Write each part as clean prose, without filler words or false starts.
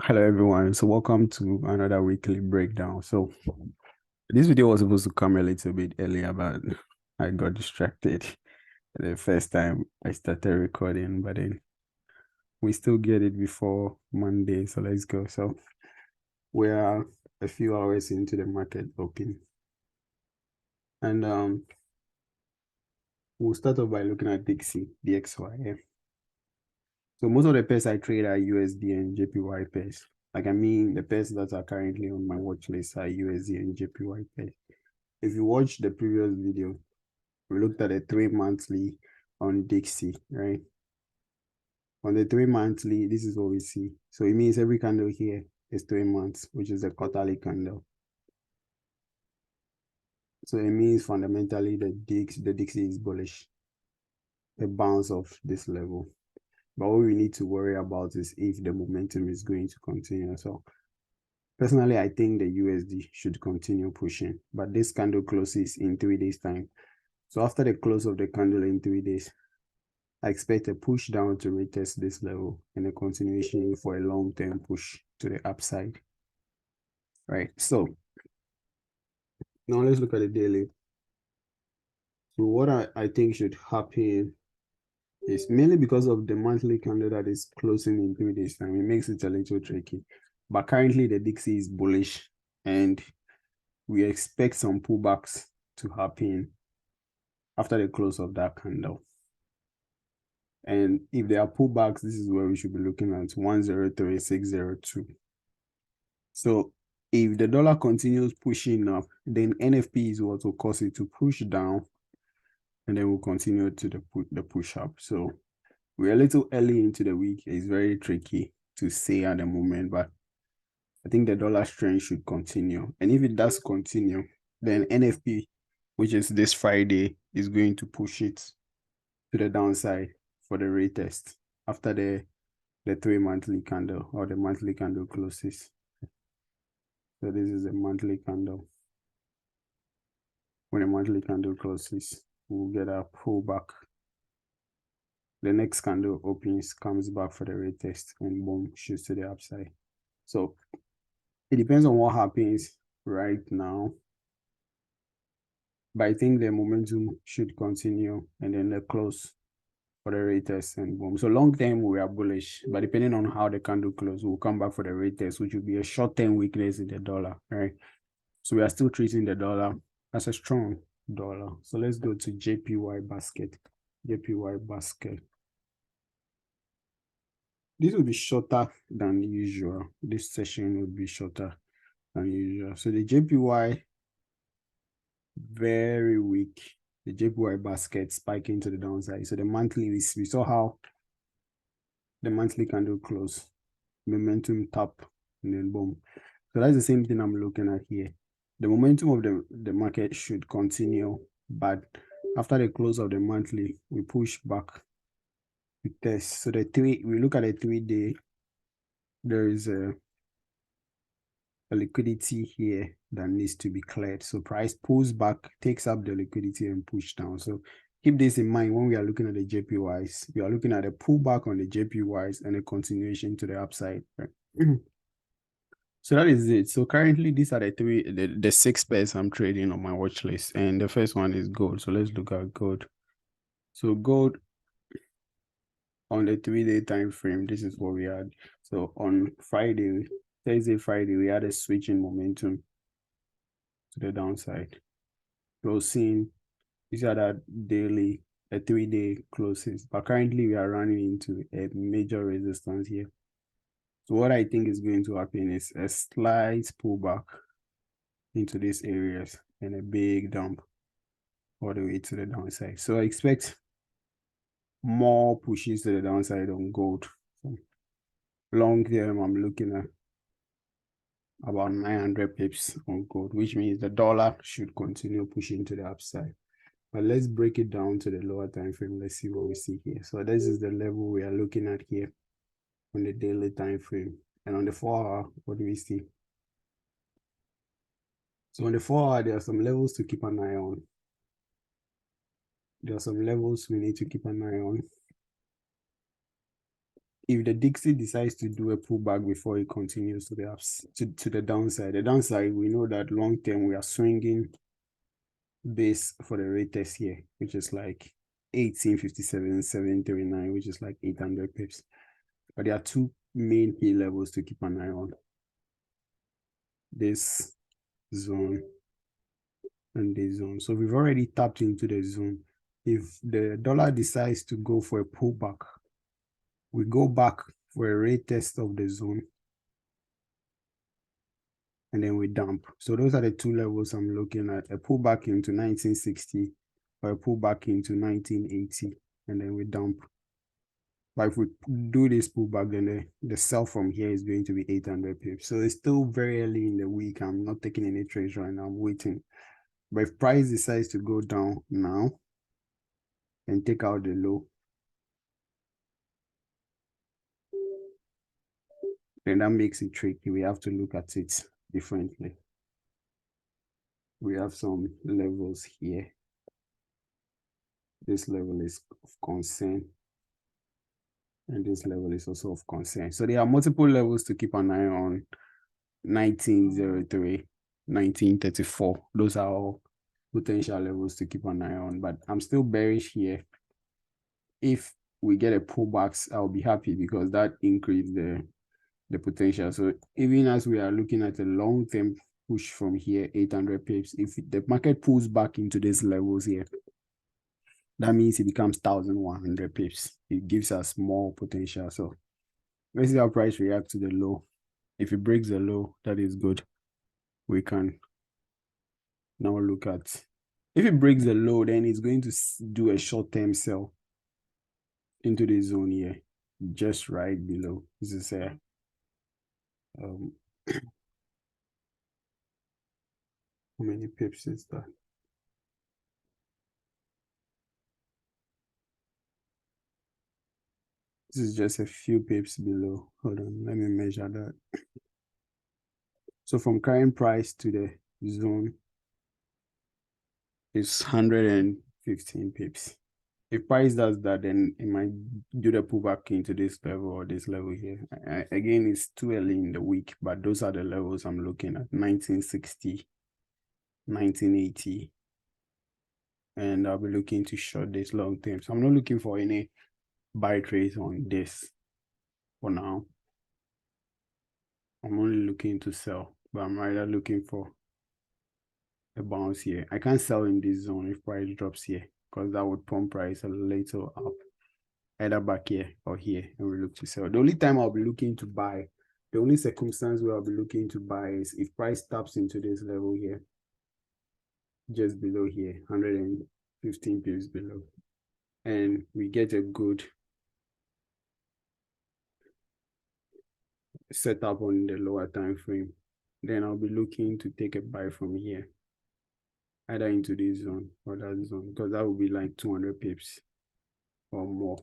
Hello everyone. So welcome to another weekly breakdown. So this video was supposed to come a little bit earlier, but I got distracted the first time I started recording, but then we still get it before Monday. So let's go. So we are a few hours into the market open. And we'll start off by looking at Dixie, DXY. So most of the pairs I trade are USD and JPY pairs. Like the pairs that are currently on my watch list are USD and JPY pairs. If you watched the previous video, we looked at the 3 monthly on Dixie, right? On the 3 monthly, this is what we see. So it means every candle here is 3 months, which is a quarterly candle. So it means fundamentally the Dixie is bullish, a bounce of this level. But what we need to worry about is if the momentum is going to continue. So personally, I think the USD should continue pushing, but this candle closes in 3 days' time. So after the close of the candle in 3 days, I expect a push down to retest this level and a continuation for a long-term push to the upside. Right. So now let's look at the daily. So what I think should happen is mainly because of the monthly candle that is closing in 3 days' time. It makes it a little tricky. But currently the Dixie is bullish and we expect some pullbacks to happen after the close of that candle. And if there are pullbacks, this is where we should be looking at 103,602. So if the dollar continues pushing up, then NFP is what will cause it to push down, and then we'll continue to the push up. So we're a little early into the week. It's very tricky to say at the moment, but I think the dollar strength should continue. And if it does continue, then NFP, which is this Friday, is going to push it to the downside for the retest after the 3 monthly candle or the monthly candle closes. So this is a monthly candle. When a monthly candle closes, we'll get a pullback. The next candle opens, comes back for the retest, and boom, shoots to the upside. So it depends on what happens right now. But I think the momentum should continue and then the close for the retest and boom. So long term, we are bullish, but depending on how the candle closes, we'll come back for the retest, which will be a short-term weakness in the dollar, right? So we are still treating the dollar as a strong dollar. So let's go to JPY basket. JPY basket. This will be shorter than usual. This session will be shorter than usual. So the JPY, very weak. The JPY basket spiking to the downside. So the monthly, we saw how the monthly candle close, momentum tap, and then boom. So that's the same thing I'm looking at here. The momentum of the market should continue, but after the close of the monthly, we push back to test. So we look at the 3-day, there is a liquidity here that needs to be cleared. So price pulls back, takes up the liquidity and push down. So keep this in mind when we are looking at the JPYs. We are looking at a pullback on the JPYs and a continuation to the upside. Right? So that is it. So currently these are the 6 pairs I'm trading on my watch list. And the first one is gold. So let's look at gold. So gold on the 3-day time frame, this is what we had. So on Thursday, Friday, we had a switch in momentum to the downside. Closing, these are the daily, a 3-day closes. But currently we are running into a major resistance here. So what I think is going to happen is a slight pullback into these areas and a big dump all the way to the downside. So I expect more pushes to the downside on gold. So long term, I'm looking at about 900 pips on gold, which means the dollar should continue pushing to the upside. But let's break it down to the lower time frame. Let's see what we see here. So this is the level we are looking at here on the daily time frame. And on the 4-hour, what do we see? So on the 4-hour, there are some levels to keep an eye on. There are some levels we need to keep an eye on. if the Dixie decides to do a pullback before it continues to the downside, we know that long term we are swinging base for the rate test here, which is like 1857,739, which is like 800 pips. But there are two main key levels to keep an eye on: this zone and this zone. So we've already tapped into the zone. If the dollar decides to go for a pullback, we go back for a rate test of the zone, and then we dump. So those are the two levels I'm looking at: a pullback into 1960 or a pullback into 1980, and then we dump. But if we do this pullback, then the sell from here is going to be 800 pips. So it's still very early in the week. I'm not taking any trades right now. I'm waiting. But if price decides to go down now and take out the low, then that makes it tricky. We have to look at it differently. We have some levels here. This level is of concern, and this level is also of concern. So there are multiple levels to keep an eye on: 1903, 1934. Those are all potential levels to keep an eye on. But I'm still bearish here. If we get a pullbacks, I'll be happy because that increased the potential. So even as we are looking at a long-term push from here, 800 pips, if the market pulls back into these levels here, that means it becomes 1,100 pips. It gives us more potential. So let's see how price reacts to the low. If it breaks the low, that is good. We can now look at, if it breaks the low, then it's going to do a short-term sell into the zone here, just right below. This is a how many pips is that? This is just a few pips below. Hold on, let me measure that. So from current price to the zone is 115 pips. If price does that, then it might do the pullback into this level or this level here. Again, it's too early in the week, but those are the levels I'm looking at: 1960, 1980. And I'll be looking to short this long term. So I'm not looking for any buy trades on this for now. I'm only looking to sell, but I'm rather looking for a bounce here. I can't sell in this zone if price drops here, because that would pump price a little up, either back here or here, and we look to sell. The only time I'll be looking to buy, the only circumstance where I'll be looking to buy is if price taps into this level here, just below here, 115 pips below, and we get a good setup on the lower time frame, then I'll be looking to take a buy from here, either into this zone or that zone, because that will be like 200 pips or more,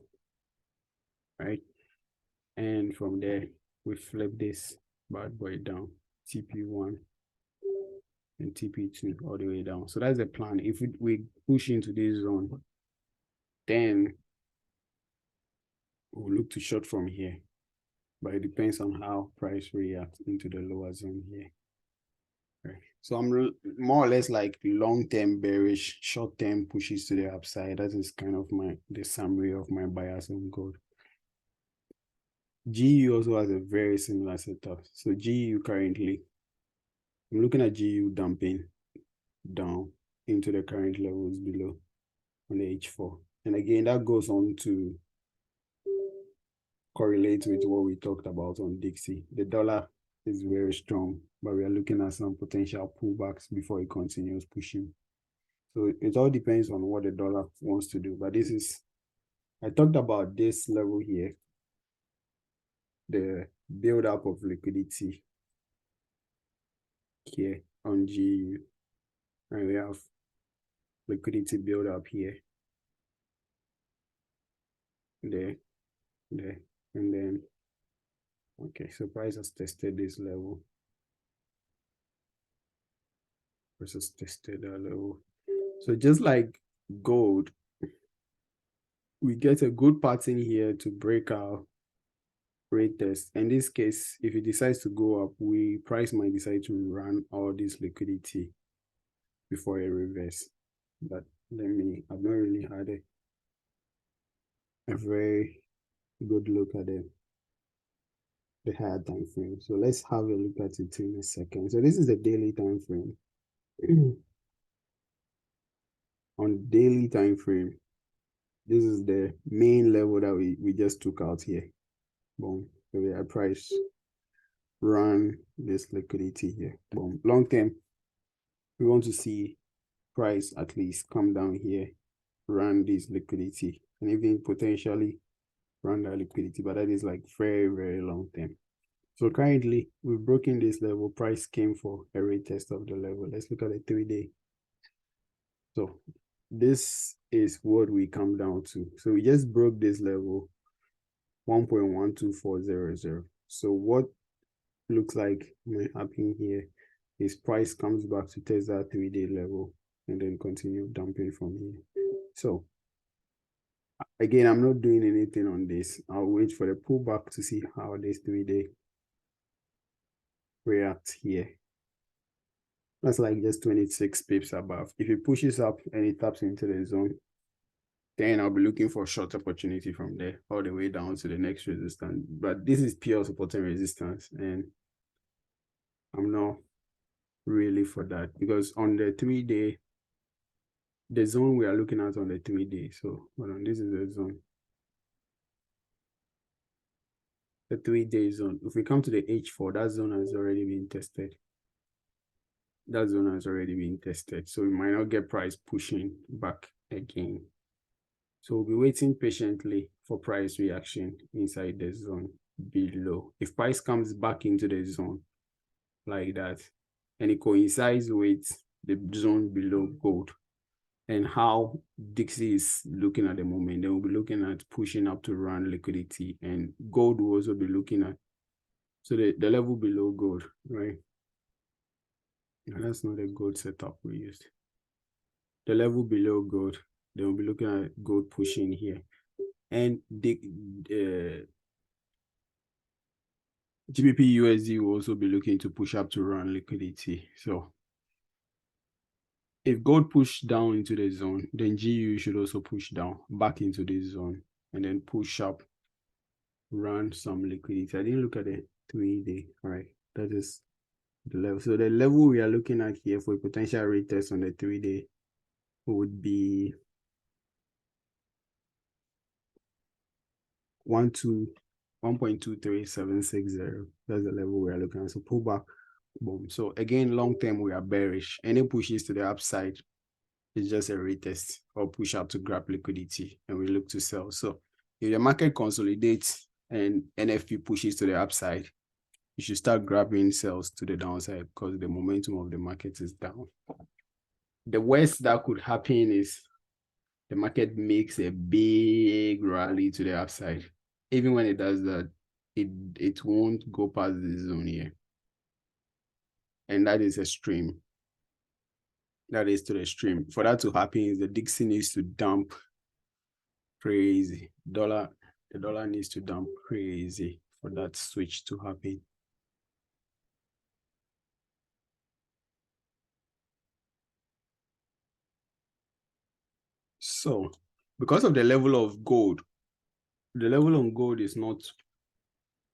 right? And from there, we flip this bad boy down, TP1 and TP2 all the way down. So that's the plan. If we push into this zone, then we'll look to short from here, but it depends on how price reacts into the lower zone here. Right. So I'm more or less like long-term bearish, short-term pushes to the upside. That is kind of the summary of my bias on gold. GU also has a very similar setup. So GU currently, I'm looking at GU dumping down into the current levels below on the H4. And again, that goes on to correlate with what we talked about on Dixie. The dollar is very strong, but we are looking at some potential pullbacks before it continues pushing. So it all depends on what the dollar wants to do. But I talked about this level here, the build-up of liquidity here on GU. And we have liquidity build-up here, there, and then, okay, so price has tested this level. Price has tested that level. So just like gold, we get a good pattern here to break out rate test. In this case, if it decides to go up, price might decide to run all this liquidity before a reverse. But I've not really had a very good look at the higher time frame. So let's have a look at it in a second. So this is the daily time frame. On daily time frame, this is the main level that we just took out here. Boom. So our price run this liquidity here. Boom. Long term, we want to see price at least come down here, run this liquidity, and even potentially run that liquidity, but that is like very, very long term. So currently, we've broken this level. Price came for a retest of the level. Let's look at the 3-day. So this is what we come down to. So we just broke this level, 1.12400. So what looks like might happen here is price comes back to test that 3-day level and then continue dumping from here. So again, I'm not doing anything on this. I'll wait for the pullback to see how this 3-day reacts here. That's like just 26 pips above. If it pushes up and it taps into the zone, then I'll be looking for short opportunity from there all the way down to the next resistance. But this is pure support and resistance, and I'm not really for that, because on the 3-day, the zone we are looking at on the 3-day. So hold on, this is the zone. The 3-day zone. If we come to the H4, that zone has already been tested. That zone has already been tested. So we might not get price pushing back again. So we'll be waiting patiently for price reaction inside the zone below. If price comes back into the zone like that, and it coincides with the zone below gold and how Dixie is looking at the moment, then we'll be looking at pushing up to run liquidity, and gold will also be looking at, so the level below gold, right? And that's not a gold setup we used. The level below gold, they will be looking at gold pushing here. And the GBP USD will also be looking to push up to run liquidity. So if gold push down into the zone, then GU should also push down back into this zone and then push up, run some liquidity. I didn't look at the 3-day. All right, that is the level. So the level we are looking at here for a potential retest on the 3-day would be 1.23760. That's the level we are looking at. So pullback, boom. So again, long term we are bearish. Any pushes to the upside is just a retest or push up to grab liquidity, and we look to sell. So if the market consolidates and NFP pushes to the upside, you should start grabbing sales to the downside because the momentum of the market is down. The worst that could happen is the market makes a big rally to the upside. Even when it does that, it won't go past this zone here. And that is extreme. That is to the extreme. For that to happen, the Dixie needs to dump crazy. The dollar needs to dump crazy for that switch to happen. So, because of the level of gold, the level on gold is not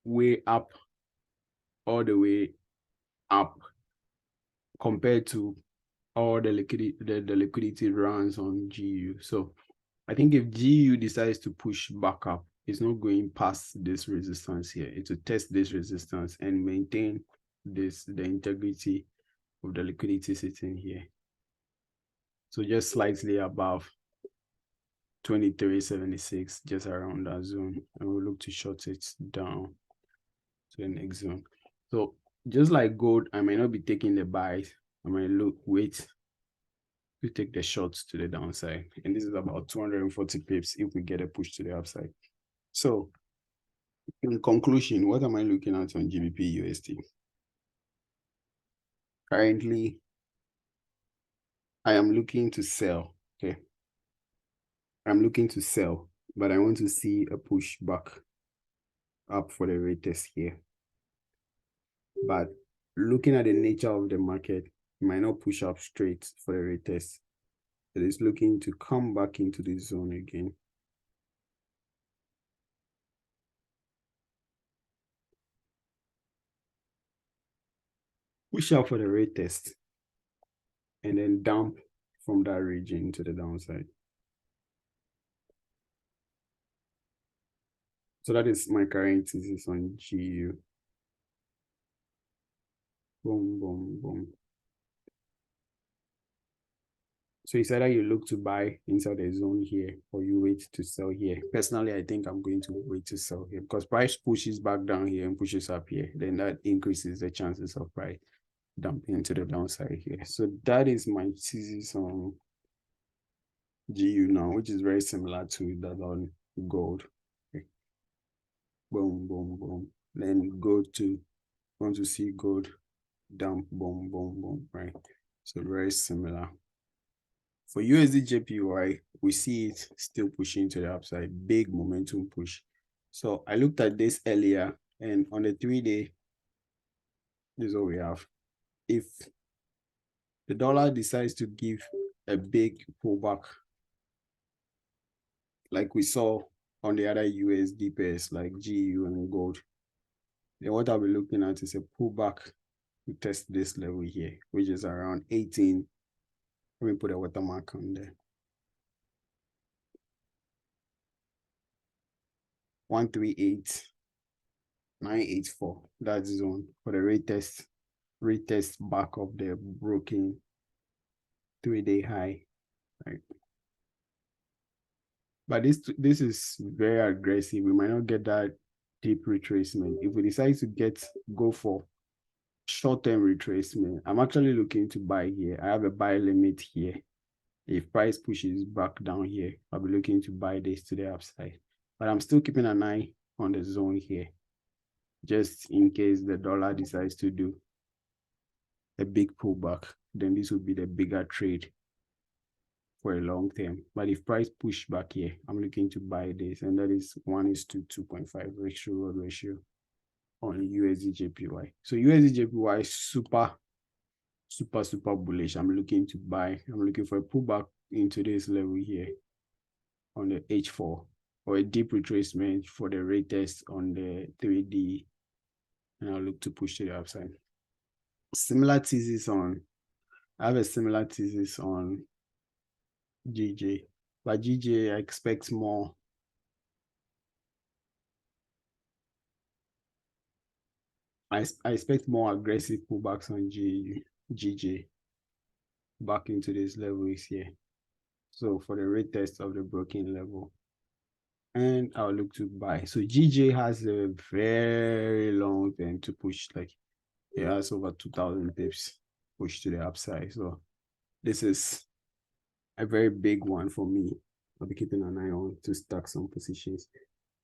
way up, all the way up compared to all the liquidity runs on GU. So I think if GU decides to push back up, it's not going past this resistance here. It will test this resistance and maintain the integrity of the liquidity sitting here. So just slightly above 23.76, just around that zone, and we'll look to short it down to the next zone. So just like gold, I might not be taking the buys. I might wait to take the shorts to the downside, and this is about 240 pips if we get a push to the upside. So in conclusion, what am I looking at on GBP USD? Currently, I am looking to sell. Okay, I'm looking to sell, but I want to see a push back up for the retest here. But looking at the nature of the market, it might not push up straight for the retest. It is looking to come back into the zone again. Push up for the retest and then dump from that region to the downside. So that is my current thesis on GU. Boom, boom, boom. So it's either you look to buy inside the zone here or you wait to sell here. Personally, I think I'm going to wait to sell here because price pushes back down here and pushes up here. Then that increases the chances of price dumping into the downside here. So that is my thesis on GU now, which is very similar to that on gold. Okay. Boom, boom, boom. Then go to, want to see gold dump, boom, boom, boom, right? So very similar. For USD JPY, we see it still pushing to the upside, big momentum push. So I looked at this earlier, and on the 3-day, this is what we have. If the dollar decides to give a big pullback, like we saw on the other USD pairs like GU and gold, then what I'll be looking at is a pullback to test this level here, which is around 18. Let me put a watermark on there. 138,984. That's zone for the retest back of the broken 3-day high, right? But this is very aggressive. We might not get that deep retracement. If we decide to go for short-term retracement, I'm actually looking to buy here. I have a buy limit here. If price pushes back down here, I'll be looking to buy this to the upside. But I'm still keeping an eye on the zone here, just in case the dollar decides to do a big pullback. Then this would be the bigger trade for a long term. But if price push back here, I'm looking to buy this, and that is 1:2.5 ratio on USD JPY. So USD JPY is super bullish. I'm looking to buy. I'm looking for a pullback into this level here on the H4 or a deep retracement for the retest on the 3D, and I'll look to push to the upside. Similar thesis on, I have a similar thesis on GJ, but GJ I expect more. I expect more aggressive pullbacks on GJ back into this levels here. So for the retest of the broken level, and I'll look to buy. So GJ has a very long time to push, like it has over 2,000 pips push to the upside. So this is a very big one for me. I'll be keeping an eye on to stack some positions.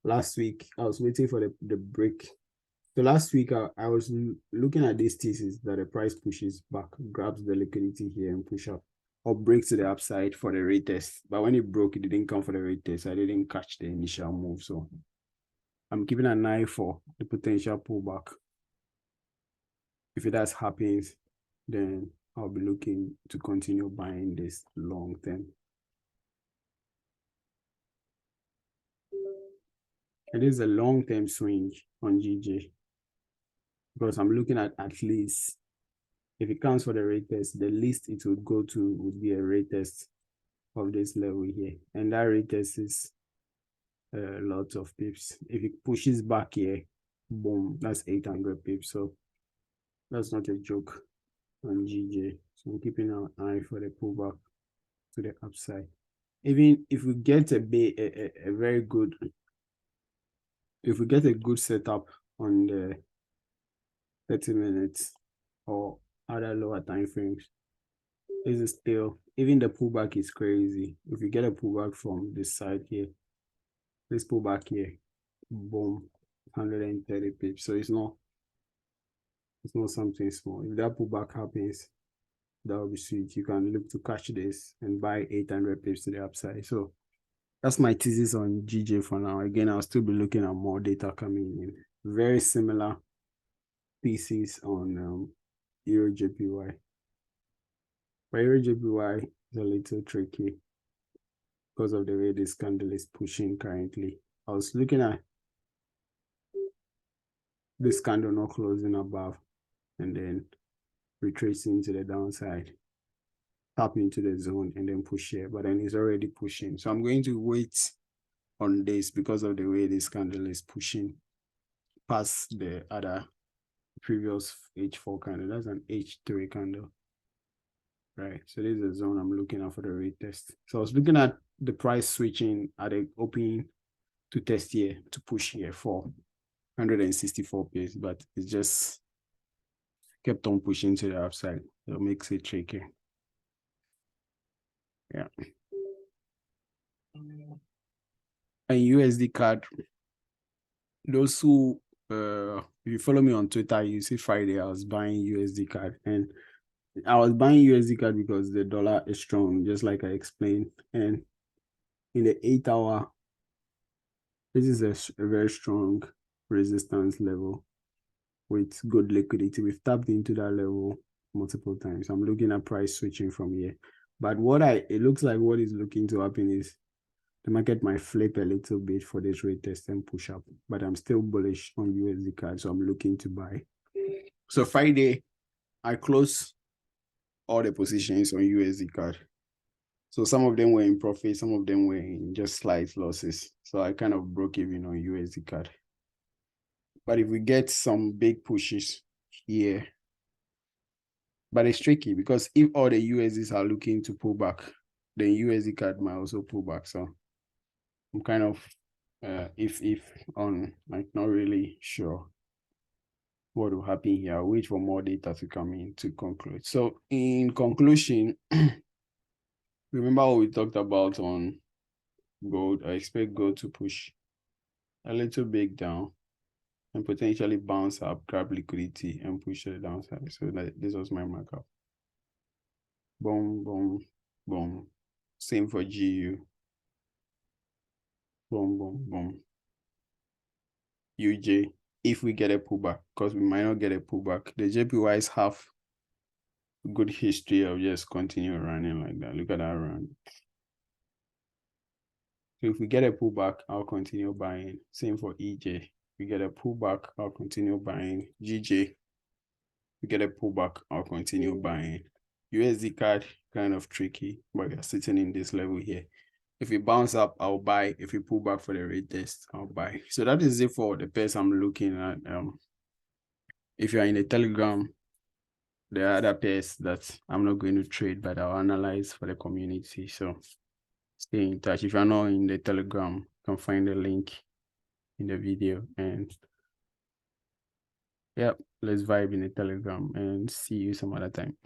Last week, I was waiting for the break. So last week, I was looking at this thesis that the price pushes back, grabs the liquidity here and push up, or breaks to the upside for the retest. But when it broke, it didn't come for the retest. I didn't catch the initial move. So I'm keeping an eye for the potential pullback. If it does happens, then I'll be looking to continue buying this long term. It is a long-term swing on GJ because I'm looking at least, if it counts for the retest, the least it would go to would be a retest of this level here. And that retest is a lot of pips. If it pushes back here, boom, that's 800 pips. So that's not a joke on GJ. So I'm keeping an eye for the pullback to the upside. Even if we get a very good, if we get a good setup on the 30 minutes or other lower time frames, this is still, even the pullback is crazy. If you get a pullback from this side here, this pullback here, boom, 130 pips. So it's not something small. If that pullback happens, that will be sweet. You can look to catch this and buy 800 pips to the upside. So That's my thesis on GJ for now. Again, I'll still be looking at more data coming in. Very similar thesis on Euro JPY. But Euro JPY is a little tricky because of the way this candle is pushing currently. I was looking at this candle not closing above and then retracing to the downside, tap into the zone and then push here, but then it's already pushing. So I'm going to wait on this because of the way this candle is pushing past the other previous H4 candle. That's an H3 candle, right? So this is the zone I'm looking at for the retest. So I was looking at the price switching at the opening to test here, to push here for 164 pips, but it just kept on pushing to the upside. So it makes it tricky. Yeah. And USD card, those who if you follow me on Twitter, you see Friday I was buying USD card, and I was buying USD card because the dollar is strong, just like I explained. And in the 8-hour, this is a very strong resistance level with good liquidity. We've tapped into that level multiple times. I'm looking at price switching from here. But it looks like what is looking to happen is the market might flip a little bit for this retest and push up. But I'm still bullish on USD card, so I'm looking to buy. So Friday, I closed all the positions on USD card. So some of them were in profit, some of them were in just slight losses. So I kind of broke even on USD card. But if we get some big pushes here, but it's tricky because if all the USDs are looking to pull back, then USD card might also pull back. So I'm kind of if on, like, not really sure what will happen here. I'll wait for more data to come in to conclude. So in conclusion, remember what we talked about on gold. I expect gold to push a little bit down and potentially bounce up, grab liquidity, and push to the downside. So this was my markup. Boom, boom, boom. Same for GU. Boom, boom, boom. UJ, if we get a pullback, because we might not get a pullback. The JPYs have a good history of just continue running like that. Look at that run. So if we get a pullback, I'll continue buying. Same for EJ. If we get a pullback, I'll continue buying. GJ, we get a pullback, I'll continue buying. USD card, kind of tricky, but we are sitting in this level here. If we bounce up, I'll buy. If we pull back for the retest, I'll buy. So that is it for the pairs I'm looking at. If you are in the Telegram, there are other pairs that I'm not going to trade, but I'll analyze for the community. So stay in touch. If you're not in the Telegram, you can find the link in the video. And yeah, let's vibe in the Telegram and see you some other time.